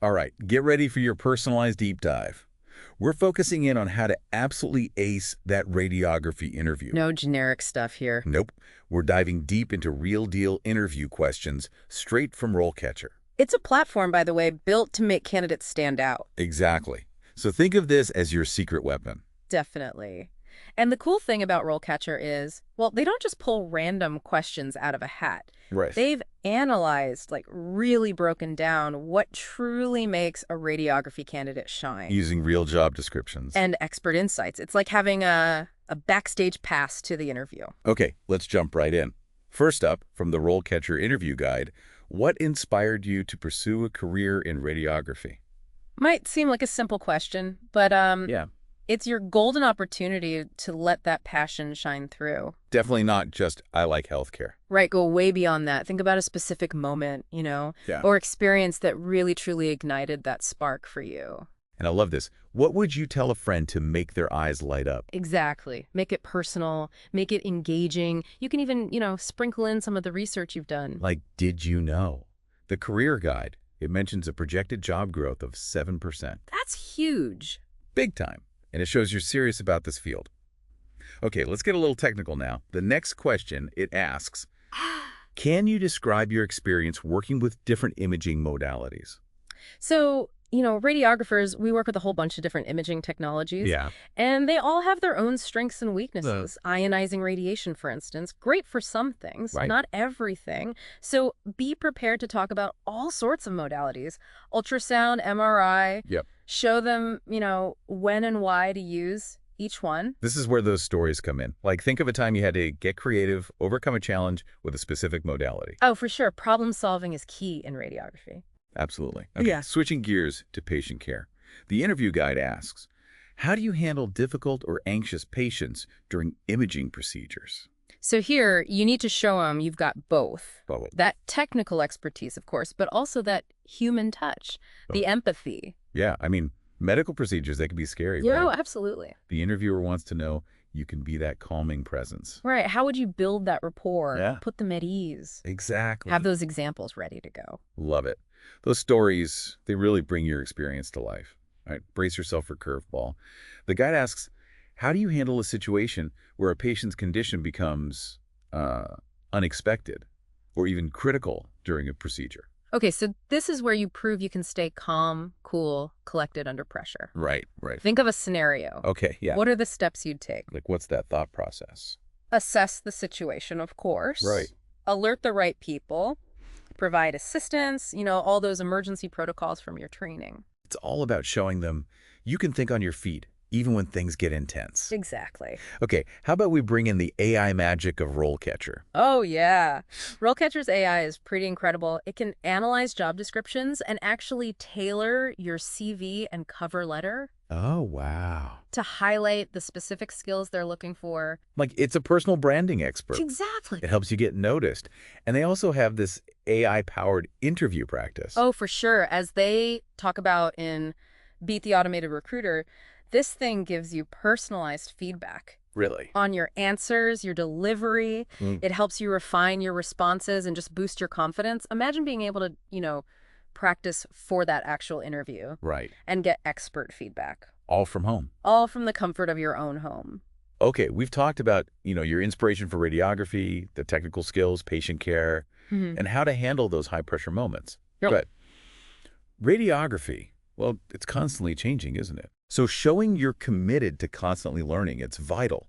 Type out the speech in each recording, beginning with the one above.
All right, get ready for your personalized deep dive. We're focusing in on how to absolutely ace that radiography interview. No generic stuff here. Nope. We're diving deep into real-deal interview questions straight from RoleCatcher. It's a platform, by the way, built to make candidates stand out. Exactly. So think of this as your secret weapon. Definitely. And the cool thing about RoleCatcher is, well, they don't just pull random questions out of a hat. Right. They've analyzed, like really broken down what truly makes a radiography candidate shine. Using real job descriptions. And expert insights. It's like having a backstage pass to the interview. Okay, let's jump right in. First up, from the RoleCatcher Interview Guide, what inspired you to pursue a career in radiography? Might seem like a simple question, but it's your golden opportunity to let that passion shine through. Definitely not just, I like healthcare. Right, go way beyond that. Think about a specific moment, Yeah. or experience that really, truly ignited that spark for you. And I love this. What would you tell a friend to make their eyes light up? Exactly. Make it personal, make it engaging. You can even, sprinkle in some of the research you've done. Like, did you know? The Career Guide, it mentions a projected job growth of 7%. That's huge. Big time. And it shows you're serious about this field. Okay, let's get a little technical now. The next question, it asks, can you describe your experience working with different imaging modalities? So, radiographers, we work with a whole bunch of different imaging technologies. Yeah. And they all have their own strengths and weaknesses. Ionizing radiation, for instance, great for some things, Right. not everything. So be prepared to talk about all sorts of modalities. Ultrasound, MRI. Yep. Show them, when and why to use each one. This is where those stories come in. Like, think of a time you had to get creative, overcome a challenge with a specific modality. Oh, for sure. Problem solving is key in radiography. Absolutely. Okay, Yeah. switching gears to patient care. The interview guide asks, how do you handle difficult or anxious patients during imaging procedures? So here, you need to show them you've got both. Both. That technical expertise, of course, but also that human touch, the empathy. Yeah, I mean, medical procedures, they can be scary, Yeah, right? absolutely. The interviewer wants to know you can be that calming presence. Right. How would you build that rapport? Yeah. Put them at ease. Exactly. Have those examples ready to go. Love it. Those stories, they really bring your experience to life. All right, brace yourself for curveball. The guide asks, how do you handle a situation where a patient's condition becomes unexpected or even critical during a procedure? Okay, so this is where you prove you can stay calm, cool, collected under pressure. Right, right. Think of a scenario. Okay, yeah. What are the steps you'd take? Like, what's that thought process? Assess the situation, of course. Right. Alert the right people. Provide assistance, all those emergency protocols from your training. It's all about showing them you can think on your feet, even when things get intense. Exactly. Okay, how about we bring in the AI magic of RoleCatcher? Oh, yeah. RoleCatcher's AI is pretty incredible. It can analyze job descriptions and actually tailor your CV and cover letter Oh, wow. to highlight the specific skills they're looking for. Like, it's a personal branding expert. Exactly. It helps you get noticed. And they also have this AI-powered interview practice. Oh, for sure. As they talk about in Beat the Automated Recruiter, this thing gives you personalized feedback Really? on your answers, your delivery. Mm. It helps you refine your responses and just boost your confidence. Imagine being able to, practice for that actual interview Right. and get expert feedback, All from home. all from the comfort of your own home. Okay, we've talked about, your inspiration for radiography, the technical skills, patient care, and how to handle those high-pressure moments. Yep. But radiography, well, it's constantly changing, isn't it? So showing you're committed to constantly learning, it's vital.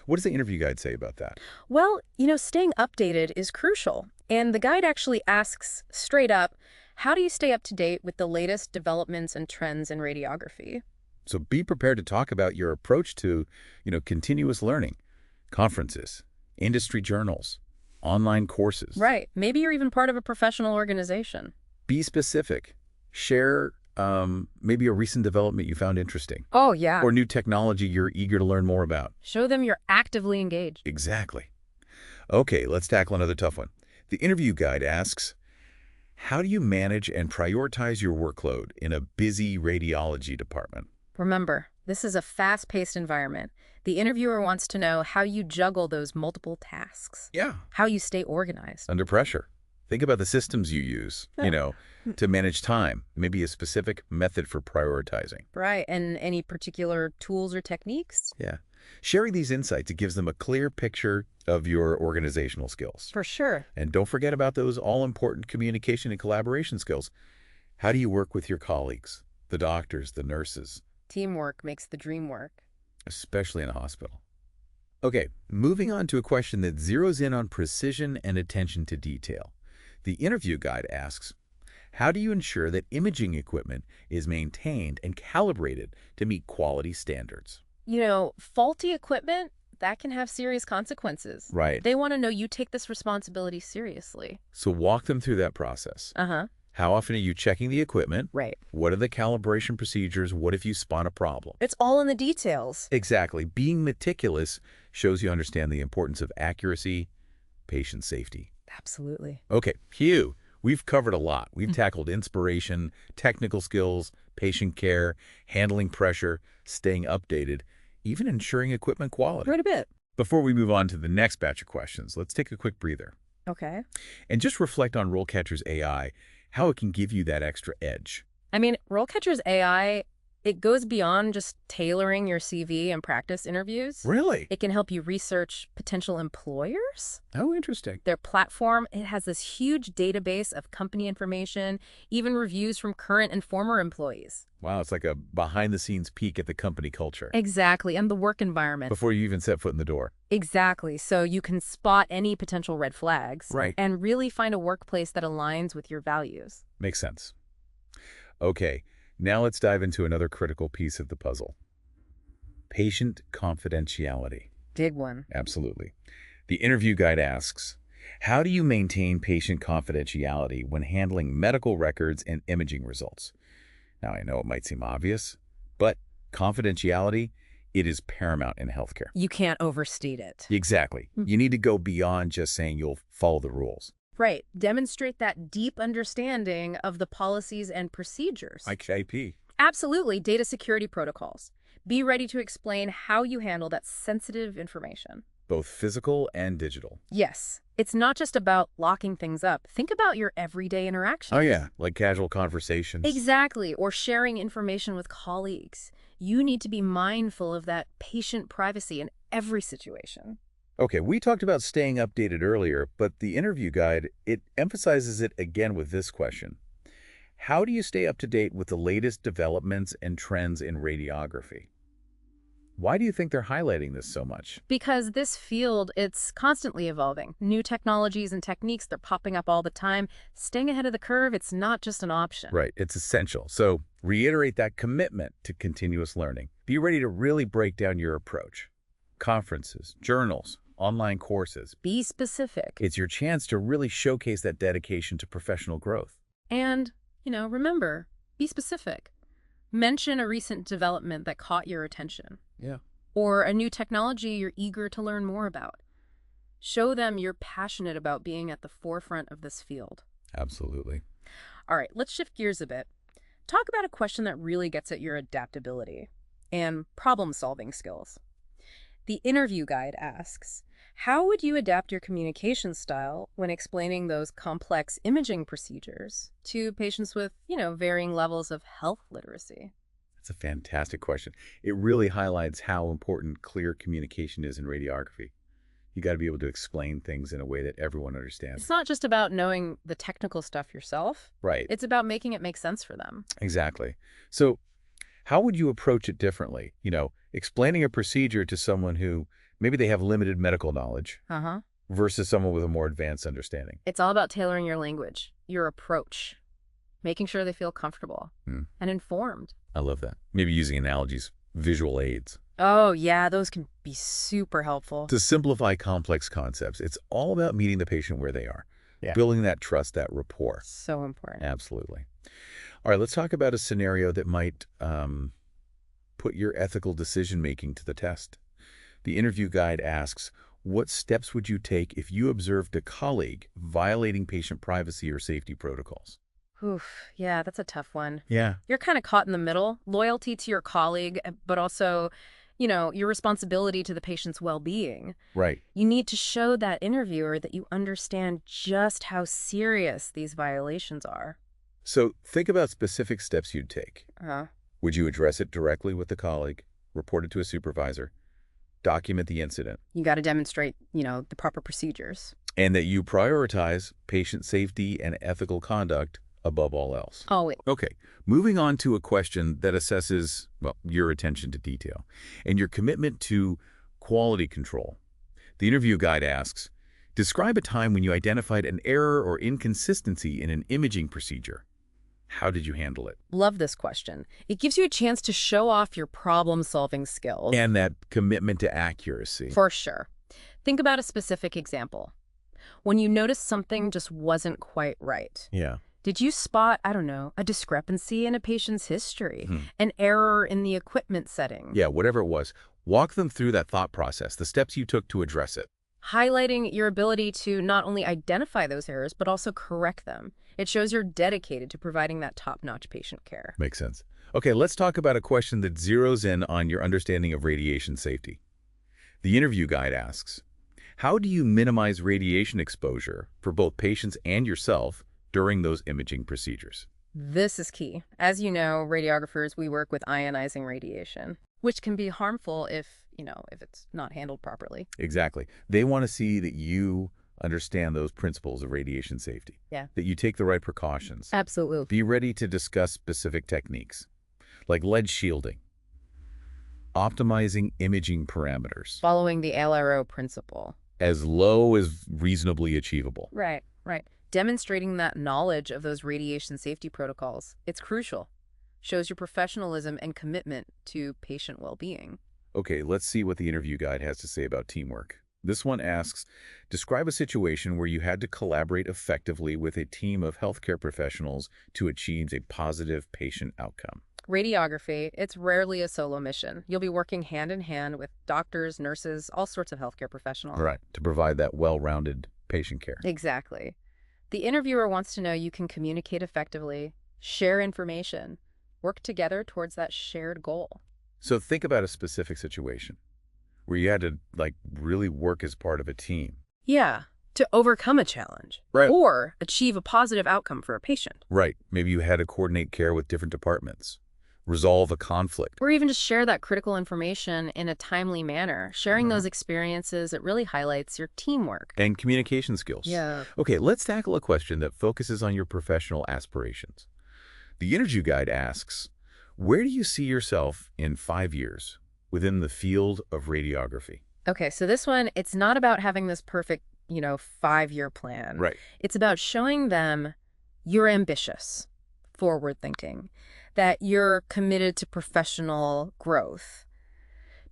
What does the interview guide say about that? Well, staying updated is crucial. And the guide actually asks straight up, how do you stay up to date with the latest developments and trends in radiography? So be prepared to talk about your approach to, continuous learning, conferences, industry journals, online courses. Right. Maybe you're even part of a professional organization. Be specific. Share maybe a recent development you found interesting. Oh, yeah. Or new technology you're eager to learn more about. Show them you're actively engaged. Exactly. Okay, let's tackle another tough one. The interview guide asks, how do you manage and prioritize your workload in a busy radiology department? Remember, this is a fast-paced environment. The interviewer wants to know how you juggle those multiple tasks. Yeah. How you stay organized. Under pressure. Think about the systems you use, to manage time, maybe a specific method for prioritizing. Right, and any particular tools or techniques? Yeah. Sharing these insights, it gives them a clear picture of your organizational skills. For sure. And don't forget about those all-important communication and collaboration skills. How do you work with your colleagues, the doctors, the nurses, Teamwork makes the dream work. especially in a hospital? Okay, moving on to a question that zeroes in on precision and attention to detail. The interview guide asks, how do you ensure that imaging equipment is maintained and calibrated to meet quality standards? Faulty equipment, that can have serious consequences. Right. They want to know you take this responsibility seriously. So walk them through that process. Uh-huh. How often are you checking the equipment? Right. What are the calibration procedures? What if you spot a problem? It's all in the details. Exactly. Being meticulous shows you understand the importance of accuracy, patient safety. Absolutely. Okay, Hugh, we've covered a lot. We've tackled inspiration, technical skills, patient care, handling pressure, staying updated, even ensuring equipment quality. Quite a bit. Before we move on to the next batch of questions, let's take a quick breather Okay. and just reflect on RoleCatcher's AI, how it can give you that extra edge. RoleCatcher's AI, it goes beyond just tailoring your CV and practice interviews. Really? It can help you research potential employers. Oh, interesting. Their platform, it has this huge database of company information, even reviews from current and former employees. Wow, it's like a behind-the-scenes peek at the company culture Exactly, and the work environment. before you even set foot in the door. Exactly, so you can spot any potential red flags. Right. And really find a workplace that aligns with your values. Makes sense. Okay, now let's dive into another critical piece of the puzzle. Patient confidentiality. Big one. Absolutely. The interview guide asks, how do you maintain patient confidentiality when handling medical records and imaging results? Now, I know it might seem obvious, but confidentiality, it is paramount in healthcare. You can't overstate it. Exactly. You need to go beyond just saying you'll follow the rules. Right. Demonstrate that deep understanding of the policies and procedures. Like IP. Absolutely. Data security protocols. Be ready to explain how you handle that sensitive information. Both physical and digital. Yes. It's not just about locking things up. Think about your everyday interactions. Oh, yeah, like casual conversations. Exactly. Or sharing information with colleagues. You need to be mindful of that patient privacy in every situation. Okay, we talked about staying updated earlier, but the interview guide, it emphasizes it again with this question. How do you stay up to date with the latest developments and trends in radiography? Why do you think they're highlighting this so much? Because this field, it's constantly evolving. New technologies and techniques, they're popping up all the time. Staying ahead of the curve, it's not just an option. Right, it's essential. So reiterate that commitment to continuous learning. Be ready to really break down your approach. Conferences, journals, online courses. Be specific. It's your chance to really showcase that dedication to professional growth. And, remember, be specific. Mention a recent development that caught your attention. Yeah. Or a new technology you're eager to learn more about. Show them you're passionate about being at the forefront of this field. Absolutely. All right, let's shift gears a bit. Talk about a question that really gets at your adaptability and problem-solving skills. The interview guide asks, how would you adapt your communication style when explaining those complex imaging procedures to patients with, varying levels of health literacy? That's a fantastic question. It really highlights how important clear communication is in radiography. You got to be able to explain things in a way that everyone understands. It's not just about knowing the technical stuff yourself. Right. It's about making it make sense for them. Exactly. So how would you approach it differently? Explaining a procedure to someone who maybe they have limited medical knowledge Uh-huh. versus someone with a more advanced understanding. It's all about tailoring your language, your approach, making sure they feel comfortable and informed. I love that. Maybe using analogies, visual aids. Oh, yeah, those can be super helpful. To simplify complex concepts, it's all about meeting the patient where they are, building that trust, that rapport. So important. Absolutely. All right, let's talk about a scenario that might put your ethical decision-making to the test. The interview guide asks, what steps would you take if you observed a colleague violating patient privacy or safety protocols? Oof, yeah, that's a tough one. Yeah. You're kind of caught in the middle. Loyalty to your colleague, but also your responsibility to the patient's well-being. Right. You need to show that interviewer that you understand just how serious these violations are. So think about specific steps you'd take. Uh, Would you address it directly with the colleague, report it to a supervisor, document the incident, you got to demonstrate, the proper procedures. and that you prioritize patient safety and ethical conduct above all else? Oh, wait. Okay, moving on to a question that assesses, well, your attention to detail and your commitment to quality control. The interview guide asks, describe a time when you identified an error or inconsistency in an imaging procedure. How did you handle it? Love this question. It gives you a chance to show off your problem-solving skills. And that commitment to accuracy. For sure. Think about a specific example. When you noticed something just wasn't quite right. Yeah. Did you spot, I don't know, a discrepancy in a patient's history, an error in the equipment setting? Yeah, whatever it was. Walk them through that thought process, the steps you took to address it. Highlighting your ability to not only identify those errors, but also correct them. It shows you're dedicated to providing that top-notch patient care. Makes sense. Okay, let's talk about a question that zeroes in on your understanding of radiation safety. The interview guide asks, how do you minimize radiation exposure for both patients and yourself during those imaging procedures? This is key. As you know, radiographers, we work with ionizing radiation, which can be harmful if it's not handled properly. Exactly. They want to see that you understand those principles of radiation safety. Yeah. That you take the right precautions. Absolutely. Be ready to discuss specific techniques, like lead shielding, optimizing imaging parameters, Following the LRO principle. as low as reasonably achievable. Right. Demonstrating that knowledge of those radiation safety protocols, it's crucial. Shows your professionalism and commitment to patient well-being. Okay, let's see what the interview guide has to say about teamwork. This one asks, describe a situation where you had to collaborate effectively with a team of healthcare professionals to achieve a positive patient outcome. Radiography, it's rarely a solo mission. You'll be working hand in hand with doctors, nurses, all sorts of healthcare professionals. Right, to provide that well-rounded patient care. Exactly. The interviewer wants to know you can communicate effectively, share information, work together towards that shared goal. So think about a specific situation where you had to, really work as part of a team. Yeah, to overcome a challenge. Right. Or achieve a positive outcome for a patient. Right. Maybe you had to coordinate care with different departments, resolve a conflict. Or even just share that critical information in a timely manner. Sharing those experiences, it really highlights your teamwork. And communication skills. Yeah. Okay, let's tackle a question that focuses on your professional aspirations. The interview guide asks, where do you see yourself in 5 years within the field of radiography? Okay, so this one, it's not about having this perfect, 5-year plan. Right. It's about showing them you're ambitious, forward-thinking, that you're committed to professional growth.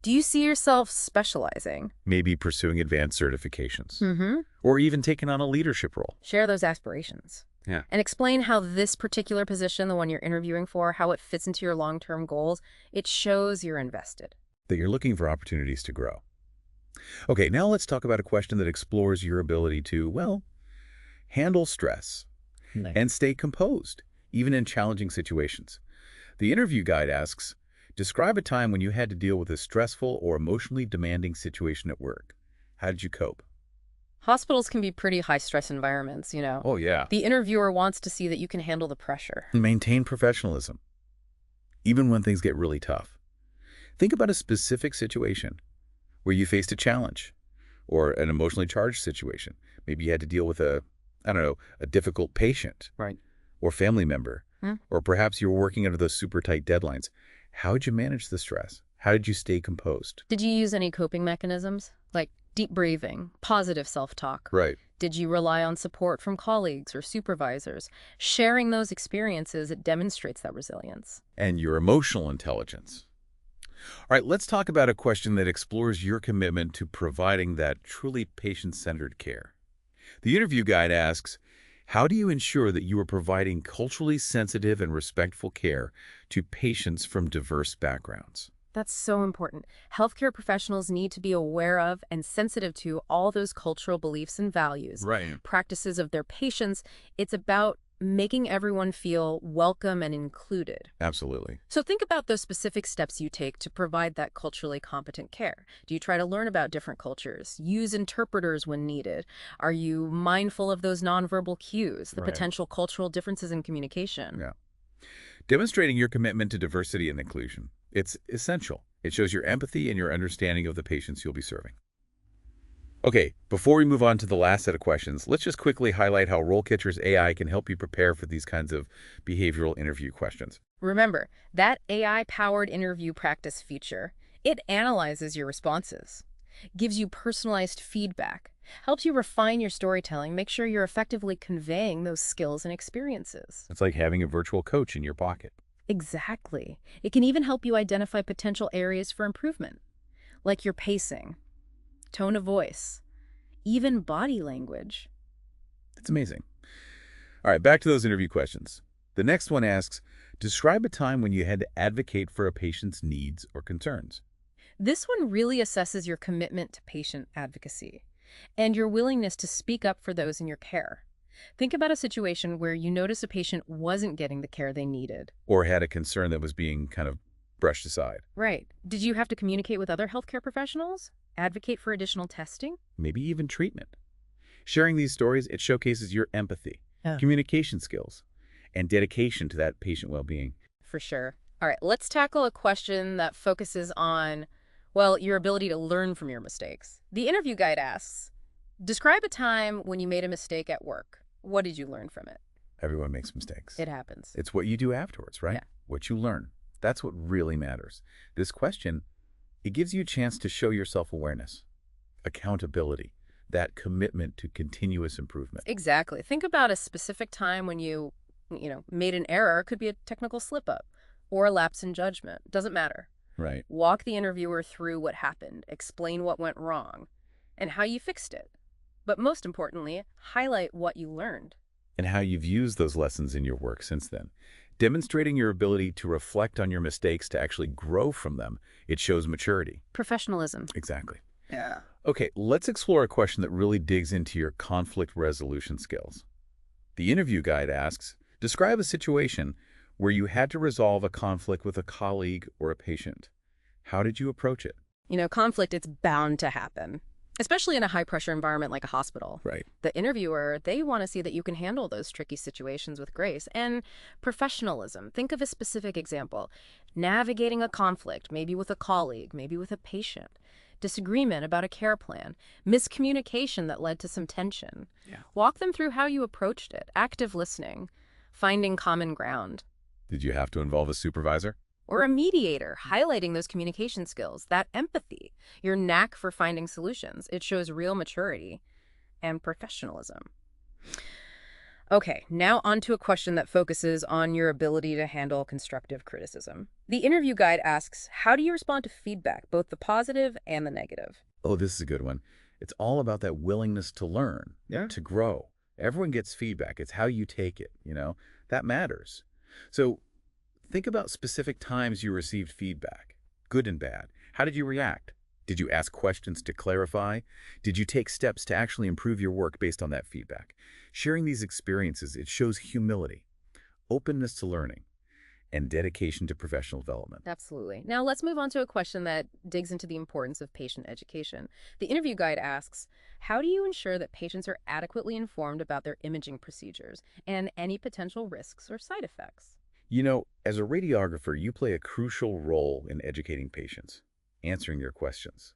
Do you see yourself specializing? Maybe pursuing advanced certifications. Mm-hmm. Or even taking on a leadership role. Share those aspirations. Yeah. And explain how this particular position, the one you're interviewing for, how it fits into your long-term goals. It shows you're invested. That you're looking for opportunities to grow. Okay, now let's talk about a question that explores your ability to, handle stress and stay composed, even in challenging situations. The interview guide asks, describe a time when you had to deal with a stressful or emotionally demanding situation at work. How did you cope? Hospitals can be pretty high-stress environments, Oh, yeah. The interviewer wants to see that you can handle the pressure. Maintain professionalism, even when things get really tough. Think about a specific situation where you faced a challenge or an emotionally charged situation. Maybe you had to deal with a difficult patient. Right. Or family member. Or perhaps you were working under those super tight deadlines. How did you manage the stress? How did you stay composed? Did you use any coping mechanisms? Like deep breathing, positive self-talk? Right. Did you rely on support from colleagues or supervisors? Sharing those experiences, it demonstrates that resilience. And your emotional intelligence. All right, let's talk about a question that explores your commitment to providing that truly patient-centered care. The interview guide asks, how do you ensure that you are providing culturally sensitive and respectful care to patients from diverse backgrounds? That's so important. Healthcare professionals need to be aware of and sensitive to all those cultural beliefs and values. Right. Practices of their patients. It's about making everyone feel welcome and included. Absolutely. So think about those specific steps you take to provide that culturally competent care. Do you try to learn about different cultures, use interpreters when needed? Are you mindful of those nonverbal cues, the Right. potential cultural differences in communication? Yeah. Demonstrating your commitment to diversity and inclusion. It's essential. It shows your empathy and your understanding of the patients you'll be serving. Okay, before we move on to the last set of questions, let's just quickly highlight how RoleCatcher's AI can help you prepare for these kinds of behavioral interview questions. Remember, that AI-powered interview practice feature, it analyzes your responses, gives you personalized feedback, helps you refine your storytelling, make sure you're effectively conveying those skills and experiences. It's like having a virtual coach in your pocket. Exactly. It can even help you identify potential areas for improvement, like your pacing, tone of voice, even body language. It's amazing. All right, back to those interview questions. The next one asks, describe a time when you had to advocate for a patient's needs or concerns. This one really assesses your commitment to patient advocacy and your willingness to speak up for those in your care. Think about a situation where you notice a patient wasn't getting the care they needed. Or had a concern that was being kind of brushed aside. Right. Did you have to communicate with other healthcare professionals? Advocate for additional testing? Maybe even treatment. Sharing these stories, it showcases your empathy, Yeah. communication skills, and dedication to that patient well-being. For sure. All right, let's tackle a question that focuses on, well, your ability to learn from your mistakes. The interview guide asks, describe a time when you made a mistake at work. What did you learn from it? Everyone makes mistakes. It happens. It's what you do afterwards, right? Yeah. What you learn. That's what really matters. This question, it gives you a chance to show your self-awareness, accountability, that commitment to continuous improvement. Exactly. Think about a specific time when you made an error. It could be a technical slip-up or a lapse in judgment. Doesn't matter. Right. Walk the interviewer through what happened, explain what went wrong, and how you fixed it. But most importantly, highlight what you learned. And how you've used those lessons in your work since then. Demonstrating your ability to reflect on your mistakes to actually grow from them, it shows maturity. Professionalism. Exactly. Yeah. Okay, let's explore a question that really digs into your conflict resolution skills. The interview guide asks, describe a situation where you had to resolve a conflict with a colleague or a patient. How did you approach it? Conflict, it's bound to happen, especially in a high-pressure environment like a hospital. Right. The interviewer, they want to see that you can handle those tricky situations with grace and professionalism. Think of a specific example. Navigating a conflict, maybe with a colleague, maybe with a patient. Disagreement about a care plan. Miscommunication that led to some tension. Yeah. Walk them through how you approached it. Active listening. Finding common ground. Did you have to involve a supervisor? Or a mediator, highlighting those communication skills, that empathy, your knack for finding solutions. It shows real maturity and professionalism. Okay, now on to a question that focuses on your ability to handle constructive criticism. The interview guide asks, how do you respond to feedback, both the positive and the negative? Oh, this is a good one. It's all about that willingness to learn, to grow. Everyone gets feedback. It's how you take it, That matters. So think about specific times you received feedback, good and bad. How did you react? Did you ask questions to clarify? Did you take steps to actually improve your work based on that feedback? Sharing these experiences, it shows humility, openness to learning, and dedication to professional development. Absolutely. Now let's move on to a question that digs into the importance of patient education. The interview guide asks, how do you ensure that patients are adequately informed about their imaging procedures and any potential risks or side effects? As a radiographer, you play a crucial role in educating patients, answering their questions.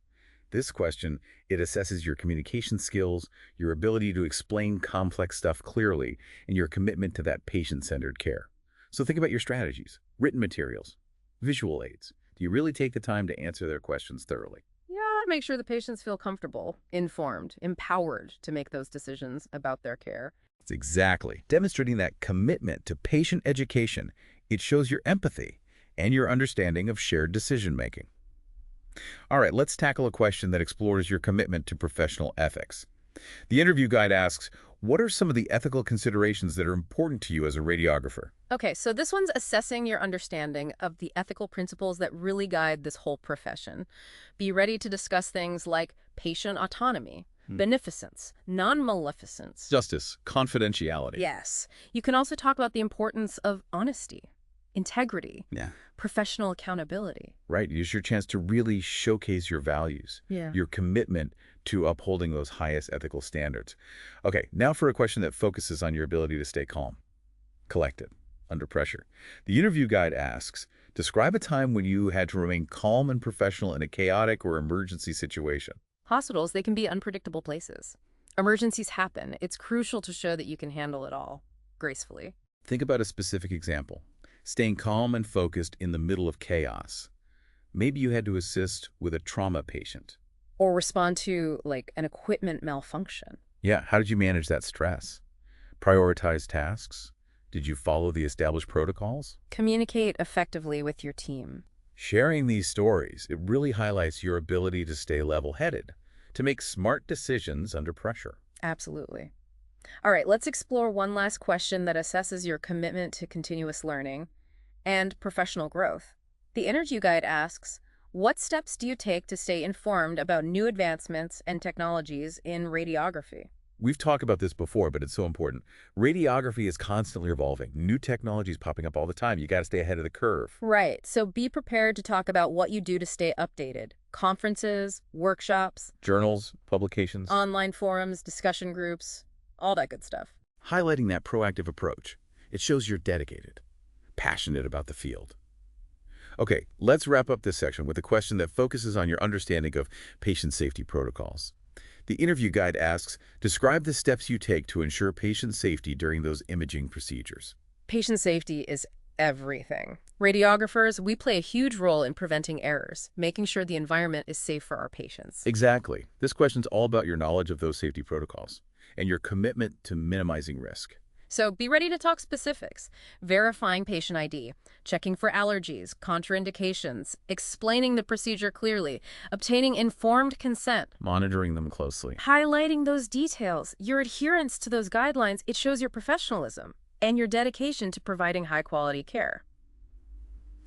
This question, it assesses your communication skills, your ability to explain complex stuff clearly, and your commitment to that patient-centered care. So think about your strategies, written materials, visual aids. Do you really take the time to answer their questions thoroughly? Yeah, make sure the patients feel comfortable, informed, empowered to make those decisions about their care. It's exactly. Demonstrating that commitment to patient education, it shows your empathy and your understanding of shared decision-making. All right, let's tackle a question that explores your commitment to professional ethics. The interview guide asks, what are some of the ethical considerations that are important to you as a radiographer? Okay, so this one's assessing your understanding of the ethical principles that really guide this whole profession. Be ready to discuss things like patient autonomy, beneficence, non-maleficence. Justice, confidentiality. Yes. You can also talk about the importance of honesty, integrity, Yeah. professional accountability. Right. Use your chance to really showcase your values, Yeah. your commitment to upholding those highest ethical standards. Okay, now for a question that focuses on your ability to stay calm, collected, under pressure. The interview guide asks, describe a time when you had to remain calm and professional in a chaotic or emergency situation. Hospitals, they can be unpredictable places. Emergencies happen. It's crucial to show that you can handle it all gracefully. Think about a specific example. Staying calm and focused in the middle of chaos. Maybe you had to assist with a trauma patient. Or respond to, like, an equipment malfunction. Yeah, how did you manage that stress? Prioritize tasks? Did you follow the established protocols? Communicate effectively with your team. Sharing these stories, it really highlights your ability to stay level-headed, to make smart decisions under pressure. Absolutely. All right, let's explore one last question that assesses your commitment to continuous learning and professional growth. The interview guide asks, what steps do you take to stay informed about new advancements and technologies in radiography? We've talked about this before, but it's so important. Radiography is constantly evolving. New technologies popping up all the time. You got to stay ahead of the curve. Right, so be prepared to talk about what you do to stay updated. Conferences, workshops, Journals, publications. online forums, discussion groups, all that good stuff. Highlighting that proactive approach. It shows you're dedicated, passionate about the field. Okay, let's wrap up this section with a question that focuses on your understanding of patient safety protocols. The interview guide asks, describe the steps you take to ensure patient safety during those imaging procedures. Patient safety is everything. Radiographers, we play a huge role in preventing errors, making sure the environment is safe for our patients. Exactly. This question's all about your knowledge of those safety protocols and your commitment to minimizing risk. So be ready to talk specifics, verifying patient ID, checking for allergies, contraindications, explaining the procedure clearly, obtaining informed consent, Monitoring them closely. highlighting those details, your adherence to those guidelines. It shows your professionalism and your dedication to providing high-quality care.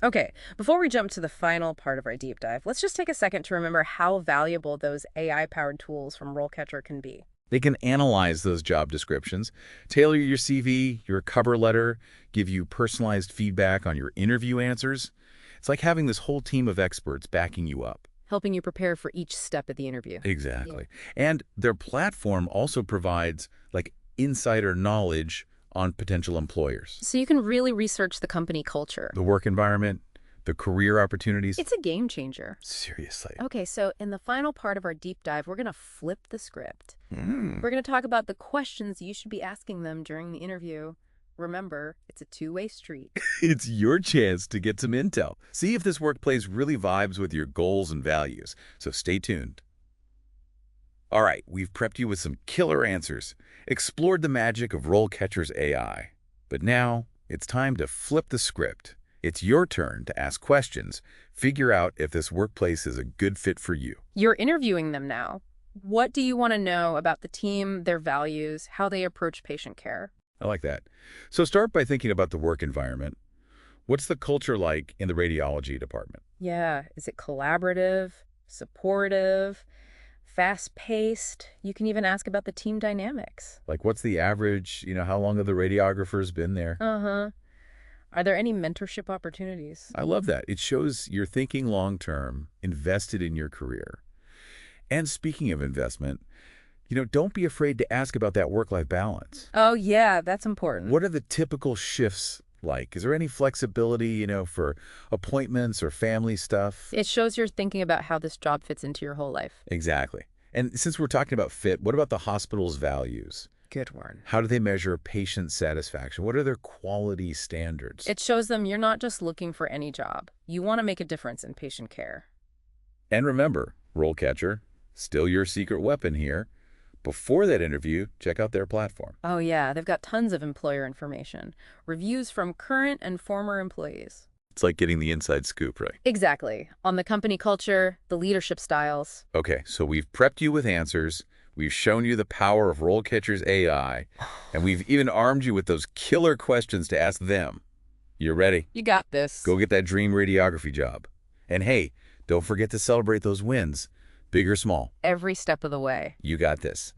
Okay, before we jump to the final part of our deep dive, let's just take a second to remember how valuable those AI-powered tools from RoleCatcher can be. They can analyze those job descriptions, tailor your CV, your cover letter, give you personalized feedback on your interview answers. It's like having this whole team of experts backing you up. Helping you prepare for each step of the interview. Exactly. And their platform also provides like insider knowledge on potential employers. So you can really research the company culture. The work environment, the career opportunities. It's a game changer. Seriously. Okay, so in the final part of our deep dive, we're going to flip the script. Mm. We're going to talk about the questions you should be asking them during the interview. Remember, it's a two-way street. It's your chance to get some intel. See if this workplace really vibes with your goals and values. So stay tuned. All right, we've prepped you with some killer answers, explored the magic of RoleCatcher's AI. But now, it's time to flip the script. It's your turn to ask questions, figure out if this workplace is a good fit for you. You're interviewing them now. What do you want to know about the team, their values, how they approach patient care? I like that. So start by thinking about the work environment. What's the culture like in the radiology department? Yeah, is it collaborative, supportive, fast-paced? You can even ask about the team dynamics. Like what's the average, how long have the radiographers been there? Uh-huh. Are there any mentorship opportunities? I love that. It shows you're thinking long-term, invested in your career. And speaking of investment, don't be afraid to ask about that work-life balance. Oh, yeah, that's important. What are the typical shifts like? Is there any flexibility, for appointments or family stuff? It shows you're thinking about how this job fits into your whole life. Exactly. And since we're talking about fit, what about the hospital's values? Good one. How do they measure patient satisfaction? What are their quality standards? It shows them you're not just looking for any job. You want to make a difference in patient care. And remember, RoleCatcher, still your secret weapon here. Before that interview, check out their platform. Oh, yeah, they've got tons of employer information, reviews from current and former employees. It's like getting the inside scoop, right? Exactly. On the company culture, the leadership styles. Okay, so we've prepped you with answers. We've shown you the power of RoleCatcher's AI, and we've even armed you with those killer questions to ask them. You're ready? You got this. Go get that dream radiography job. And hey, don't forget to celebrate those wins. Big or small, Every step of the way. you got this.